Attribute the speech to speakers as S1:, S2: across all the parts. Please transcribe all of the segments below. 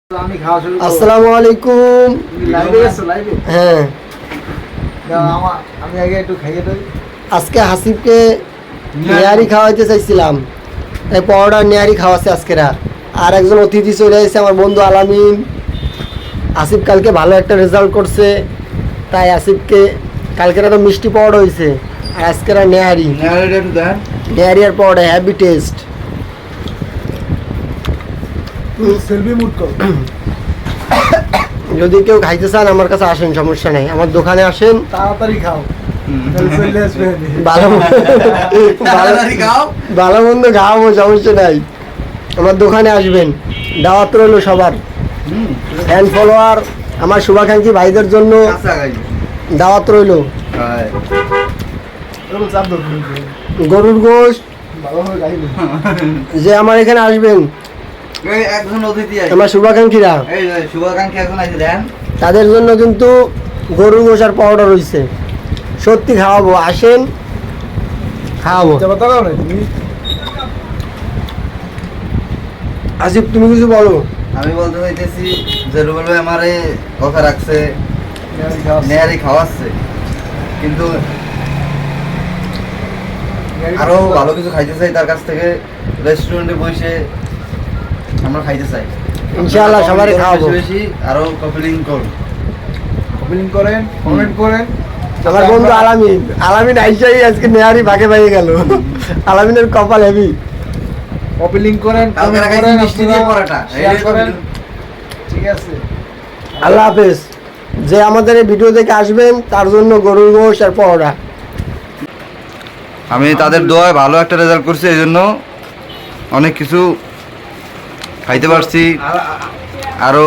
S1: আসসালামু আলাইকুম। হ্যাঁ,
S2: আমি আগে একটু খাইয়ে দেই।
S1: আজকে হাসিবকে নেহারি খাওয়াইতে চাইছিলাম, এই পাউডার নেহারি খাওয়াচ্ছে আজকেরা। আর একজন অতিথি চলে এসেছে, আমার বন্ধু আলামিন। আসিফ কালকে ভালো একটা রেজাল্ট করছে, তাই আসিফকে কালকেরা তো মিষ্টি পাউডার হয়েছে, আর আজকেরা নেহারি নেহারি আর powder heavy taste.
S2: Selfie mood কর।
S1: যদি কেউ খাইতে চান আমার কাছে আসেন, সমস্যা নেই, আমার দোকানে আসেন,
S2: তাড়াতাড়ি খাও।
S1: ভালো মন্দ খাওয়াবো, সমস্যা নাই। আমার দোকানে আসবেন, দাওয়াত রইল সবার। ফ্যান ফলোয়ার আমার শুভাকাঙ্ক্ষী ভাইদের জন্য দাওয়াত রইল। গরুর গোশত যে আমার এখানে আসবেন, আমার শুভাকাঙ্ক্ষীরা, তাদের জন্য কিন্তু গরুর গোশত আর পাউডার রয়েছে। সত্যি খাওয়াবো, আসেন খাওয়াবো। আসিফ তুমি কিছু বলো।
S3: আমি বলতে চাইতেছি যে রুবেল ভাই আমারে কথা রাখছে, নেহারি খাওয়াচ্ছে, কিন্তু আরো ভালো কিছু খাইতে চাই তার কাছ থেকে। রেস্টুরেন্টে বসে আমরা খাইতে চাই
S1: ইনশাআল্লাহ, সবারই খাওয়াবো।
S3: বেশি আরো কপিলিং করুন,
S2: কমেন্ট করেন, কমেন্ট করেন।
S1: আমার বন্ধু আলামিন, আলামিন আইসাই আজকে নেহারি ভাগে ভাগে গেল। আলামিনের কপাল হেভি।
S2: কপি লিংক করেন,
S3: কালকে
S2: কমেন্ট
S3: রাখাইছি
S2: করেন,
S3: মিষ্টি দিয়ে পরোটা।
S2: শেয়ার করেন। ঠিক আছে,
S1: আল্লাহ হাফেজ। যে আমাদের এই ভিডিও দেখে আসবেন তার জন্য গরুর গোশত আর পাউডার।
S3: আমি তাদের দোয়ায় ভালো একটা রেজাল্ট করছি, এই জন্য অনেক কিছু খাইতে পারছি। আরো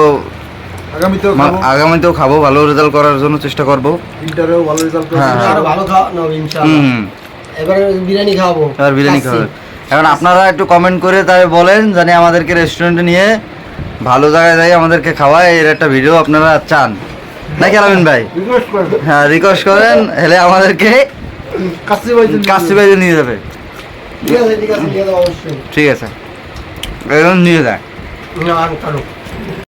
S3: আগামীতেও খাবো, ভালো রেজাল্ট করার জন্য চেষ্টা করবো।
S2: ইন্টারভিউ ভালো রেজাল্ট করছে।
S3: হ্যাঁ।
S1: আরো ভালো খাওয়ানো হবে ইনশাআল্লাহ। এবারে বিরিয়ানি খাওয়াবো।
S3: আর বিরিয়ানি খাবেন। এখন আপনারা একটু কমেন্ট করে তাই বলেন, জানি আমাদেরকে রেস্টুরেন্টে নিয়ে ভালো জায়গায় যাই আমাদেরকে খাওয়ায়, এর একটা ভিডিও আপনারা চান নাকি আলামিন ভাই?
S2: রিকোয়েস্ট করেন।
S3: হ্যাঁ, রিকোয়েস্ট করেন, হেলে আমাদেরকে কাশি বাইরে নিয়ে যাবে।
S1: ঠিক আছে, ঠিক আছে, নিয়ে যাবো অবশ্যই।
S3: ঠিক আছে, নিয়ে যায়।
S1: না, আর কারো